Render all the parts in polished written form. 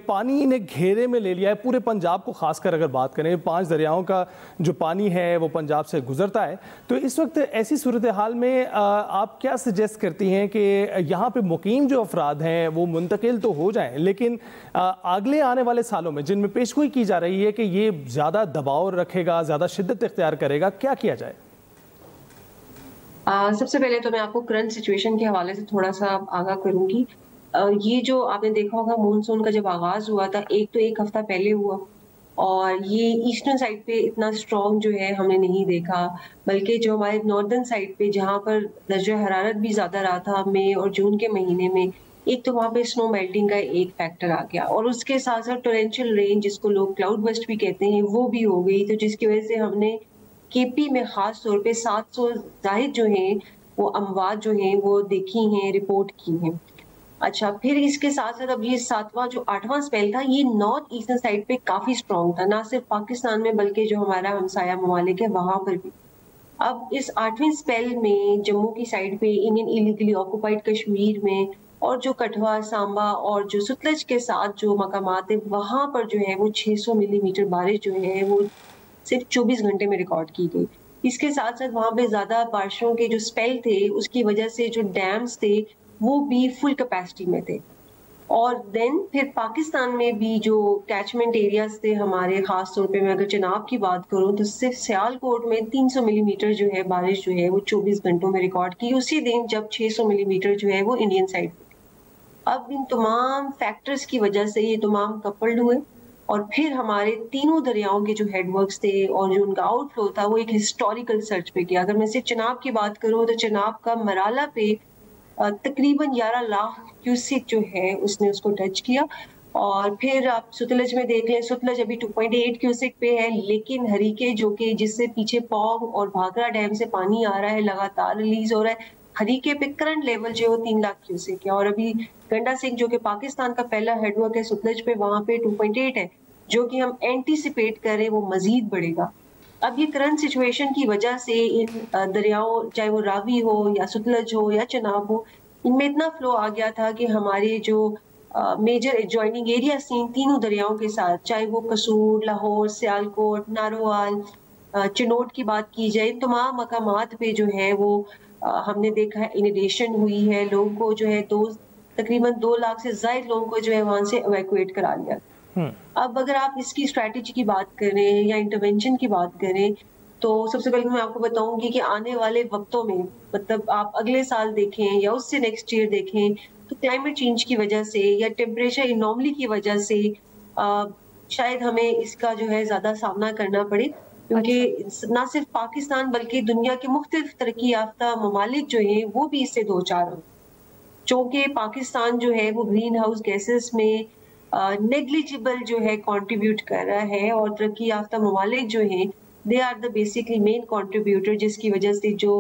پانی نے گھیرے میں لے لیا ہے پورے پنجاب کو، خاص کر اگر بات کریں 5 دریاؤں کا جو پانی ہے وہ پنجاب سے گزرتا ہے، تو اس وقت ایسی صورتحال میں آپ کیا سجیسٹ کرتی ہیں کہ یہاں پہ مقیم جو افراد ہیں وہ منتقل تو ہو جائیں، لیکن اگلے آنے والے سالوں میں جن میں پیشگوئی کی جا رہی ہے کہ یہ زیادہ دباؤ رکھے گا، زیادہ شدت اختیار کرے گا، کیا کیا جائے؟ سب سے پہلے تو میں آپ کو کرنٹ سچویشن کے حوالے سے تھوڑا سا آگاہ کروں گی۔ یہ جو آپ نے دیکھا ہوگا مونسون کا جب آغاز ہوا تھا ایک ہفتہ پہلے ہوا، اور یہ ایسٹرن سائڈ پہ اتنا سٹرونگ جو ہے ہم نے نہیں دیکھا، بلکہ جو ہمارے ناردرن سائڈ پہ جہاں پر درجہ حرارت بھی زیادہ رہا تھا مئی اور جون کے مہینے میں، ایک تو وہاں پہ سنو میلٹنگ کا ایک فیکٹر آ گیا، اور اس کے ساتھ ساتھ ٹورینشل رین جس کو لوگ کلاؤڈ بسٹ بھی کہتے ہیں وہ بھی ہو گئی، تو جس کی وجہ سے ہم نے کے پی میں خاص طور پہ 700 زائد جو ہیں وہ اموات جو ہیں وہ دیکھی ہیں، رپورٹ کی ہیں۔ اچھا، پھر اس کے ساتھ ساتھ اب یہ 7واں جو 8واں سپیل تھا یہ نارتھ ایسٹرن سائڈ پہ کافی سٹرونگ تھا، نہ صرف پاکستان میں بلکہ جو ہمارا ہمسایہ ممالک ہے وہاں پر بھی۔ اب اس 8ویں سپیل میں جموں کی سائڈ پہ انڈین ایلیگلی آکوپائڈ کشمیر میں اور جو کٹھوا، سامبا اور جو ستلج کے ساتھ جو مقامات ہیں وہاں پر جو ہے وہ 600 ملی میٹر بارش جو ہے وہ صرف 24 گھنٹے میں ریکارڈ کی گئی۔ اس کے ساتھ ساتھ وہاں پہ زیادہ بارشوں کے جو سپیل تھے اس کی وجہ سے جو ڈیمز تھے وہ بھی فل کیپیسٹی میں تھے، اور دین پھر پاکستان میں بھی جو کیچمنٹ ایریاز تھے ہمارے، خاص طور پہ میں اگر چناب کی بات کروں تو صرف سیالکوٹ میں 300 ملی میٹر جو ہے بارش جو ہے وہ 24 گھنٹوں میں ریکارڈ کی، اسی دن جب 600 ملی میٹر جو ہے وہ انڈین سائڈ پہ۔ اب ان تمام فیکٹرز کی وجہ سے یہ تمام کپلڈ ہوئے، اور پھر ہمارے تینوں دریاؤں کے جو ہیڈ ورکس تھے اور جو ان کا آؤٹ فلو تھا وہ ایک ہسٹوریکل سرچ پہ کیا۔ اگر میں صرف چناب کی بات کروں تو چناب کا مرالہ پہ تقریباً 11 لاکھ کیوسک جو ہے اس نے اس کو ٹچ کیا، اور پھر آپ ستلج میں دیکھ لیں، ستلج ابھی 2.8 کیوسک پہ ہے، لیکن ہریکے جو کہ جس سے پیچھے پونگ اور بھاگرا ڈیم سے پانی آ رہا ہے لگاتار ریلیز ہو رہا ہے، ہریکے پہ کرنٹ لیول جو ہے وہ 3 لاکھ کیوسک ہے، اور ابھی گنڈا سنگھ جو کہ پاکستان کا پہلا ہیڈ ورک ہے ستلج پہ وہاں پہ 2.8 ہے، جو کہ ہم اینٹیسپیٹ کر رہے ہیں وہ مزید بڑھے گا۔ اب یہ کرنٹ سچویشن کی وجہ سے ان دریاؤں چاہے وہ راوی ہو یا ستلج ہو یا چناب ہو، ان میں اتنا فلو آ گیا تھا کہ ہمارے جو میجر ایڈجوائننگ ایریاز تھیں تینوں دریاؤں کے ساتھ، چاہے وہ قصور، لاہور، سیالکوٹ، نارووال، چنوٹ کی بات کی جائے، تمام مقامات پہ جو ہے وہ ہم نے دیکھا ہے انیڈیشن ہوئی ہے، لوگوں کو جو ہے تقریباً 2 لاکھ سے زائد لوگوں کو جو ہے وہاں سے ایویکویٹ کرا لیا۔ اب اگر آپ اس کی اسٹریٹجی کی بات کریں یا انٹرونشن کی بات کریں تو سب سے پہلے میں آپ کو بتاؤں گی کہ آنے والے وقتوں میں، مطلب آپ اگلے سال دیکھیں یا اس سے نیکسٹ ایئر دیکھیں، تو کلائمیٹ چینج کی وجہ سے یا ٹیمپریچر انارملی کی وجہ سے شاید ہمیں اس کا جو ہے زیادہ سامنا کرنا پڑے، کیونکہ نہ صرف پاکستان بلکہ دنیا کے مختلف ترقی یافتہ ممالک جو ہیں وہ بھی اس سے دوچار ہوں، چونکہ پاکستان جو ہے وہ گرین ہاؤس گیسز میں نیگلیجبل جو ہے کنٹریبیوٹ کر رہا ہے، اور ترقی یافتہ ممالک جو ہیں they are the basically main contributor, جس کی وجہ سے جو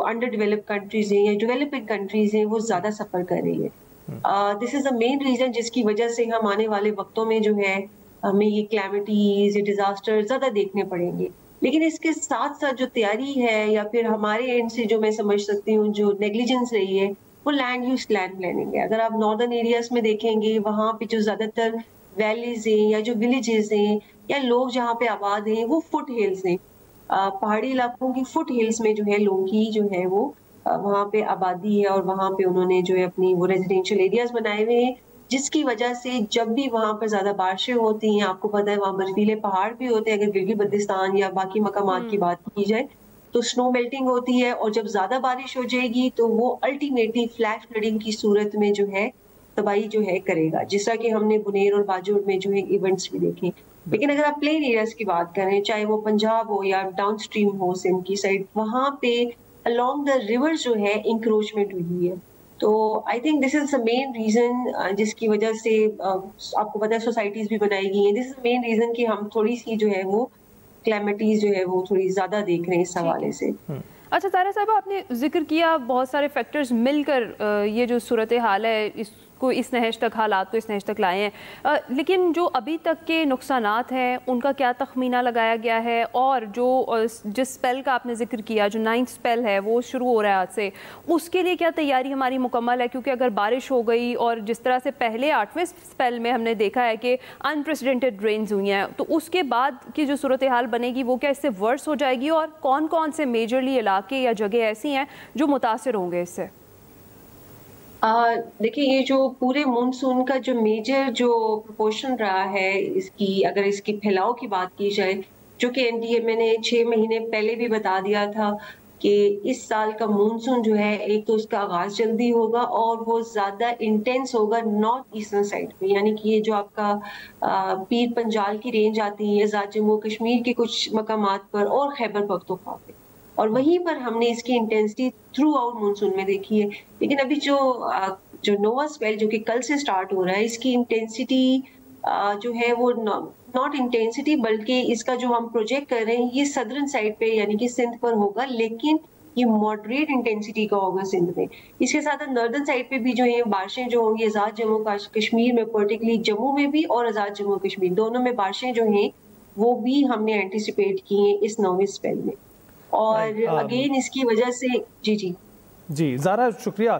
انڈر ڈیولپ کنٹریز ہیں یا ڈیولپنگ کنٹریز ہیں وہ زیادہ سفر کر رہی ہے۔ دس از دا مین ریزن جس کی وجہ سے ہم آنے والے وقتوں میں جو ہے ہمیں یہ کلیمٹیز یا ڈیزاسٹر زیادہ دیکھنے پڑیں گے، لیکن اس کے ساتھ ساتھ جو تیاری ہے یا پھر ہمارے اینڈ سے جو میں سمجھ سکتی ہوں جو نیگلیجنس رہی ہے وہ لینڈ یوز لینڈ پلاننگ ہے۔ اگر آپ ناردرن ایریاز میں دیکھیں گے وہاں پہ جو زیادہ تر ویلیز ہیں یا جو ولیجز ہیں یا لوگ جہاں پہ آباد ہیں وہ فٹ ہلز ہیں، پہاڑی علاقوں کی فٹ ہلز میں جو ہے لوگوں کی جو ہے وہ وہاں پہ آبادی ہے، اور وہاں پہ انہوں نے جو ہے اپنی وہ ریزیڈینشیل ایریاز بنائے ہوئے ہیں، جس کی وجہ سے جب بھی وہاں پر زیادہ بارشیں ہوتی ہیں، آپ کو پتہ ہے وہاں برفیلے پہاڑ بھی ہوتے ہیں، اگر گلگت بلتستان یا باقی مقامات کی بات کی جائے تو سنو میلٹنگ ہوتی ہے، اور جب زیادہ بارش ہو جائے گی تو وہ الٹیمیٹلی فلیش فلڈنگ کی صورت میں جو ہے تباہی جو ہے کرے گا، جس طرح کہ ہم نے بنیر اور باجوڑ میں جو ہے ایونٹس بھی دیکھے۔ لیکن اگر آپ پلین ایریاز کی بات کریں، چاہے وہ پنجاب ہو یا ڈاؤن سٹریم ہو سندھ کی سائڈ، وہاں پہ along the rivers جو ہے انکروچمنٹ ہوئی ہے، تو I think this is the main reason جس کی وجہ سے آپ کو پتہ ہے سوسائٹیز بھی بنائی گئی ہیں، دس از دا مین ریزن کہ ہم تھوڑی سی جو ہے وہ کلیمٹیز جو ہے وہ تھوڑی زیادہ دیکھ رہے ہیں اس حوالے سے۔ اچھا طاہرہ صاحبہ، آپ نے ذکر کیا بہت سارے فیکٹرز مل کر یہ جو صورتحال ہے اس کو اس نہج تک حالات کو اس نہج تک لائے ہیں. لیکن جو ابھی تک کے نقصانات ہیں ان کا کیا تخمینہ لگایا گیا ہے, اور جو جس سپیل کا آپ نے ذکر کیا جو 9th سپیل ہے وہ شروع ہو رہا ہے آج سے, اس کے لیے کیا تیاری ہماری مکمل ہے؟ کیونکہ اگر بارش ہو گئی اور جس طرح سے پہلے 8ویں سپیل میں ہم نے دیکھا ہے کہ انپریسیڈنٹڈ رینز ہوئی ہیں, تو اس کے بعد کی جو صورتحال بنے گی وہ کیا اس سے ورس ہو جائے گی, اور کون کون سے میجرلی علاقے یا جگہ ایسی ہیں جو متاثر ہوں گے اس سے؟ دیکھیے, یہ جو پورے مونسون کا جو میجر جو پرپورشن رہا ہے اس کی, اگر اس کی پھیلاؤ کی بات کی جائے, جو کہ NDA میں نے 6 مہینے پہلے بھی بتا دیا تھا کہ اس سال کا مونسون جو ہے ایک تو اس کا آغاز جلدی ہوگا اور وہ زیادہ انٹینس ہوگا نارتھ ایسٹرن سائڈ پہ, یعنی کہ یہ جو آپ کا پیر پنجال کی رینج آتی ہے, آزاد جموں کشمیر کے کچھ مقامات پر اور خیبر پختونخوا پہ, اور وہیں پر ہم نے اس کی انٹینسٹی تھرو آؤٹ مونسون میں دیکھی ہے. لیکن ابھی جو نووا سپیل جو کہ کل سے سٹارٹ ہو رہا ہے, اس کی انٹینسٹی جو ہے وہ ناٹ انٹینسٹی بلکہ اس کا جو ہم پروجیکٹ کر رہے ہیں یہ صدرن سائڈ پہ یعنی کہ سندھ پر ہوگا, لیکن یہ ماڈریٹ انٹینسٹی کا ہوگا سندھ میں. اس کے ساتھ ناردرن سائڈ پہ بھی جو ہے بارشیں جو ہوں گی آزاد جموں کشمیر میں, پرٹیکولرلی جموں میں بھی اور آزاد جموں کشمیر دونوں میں بارشیں جو ہیں وہ بھی ہم نے اینٹیسپیٹ کی ہیں اس 9ویں سپیل میں. اور اگین اس کی وجہ سے جی زہرا شکریہ.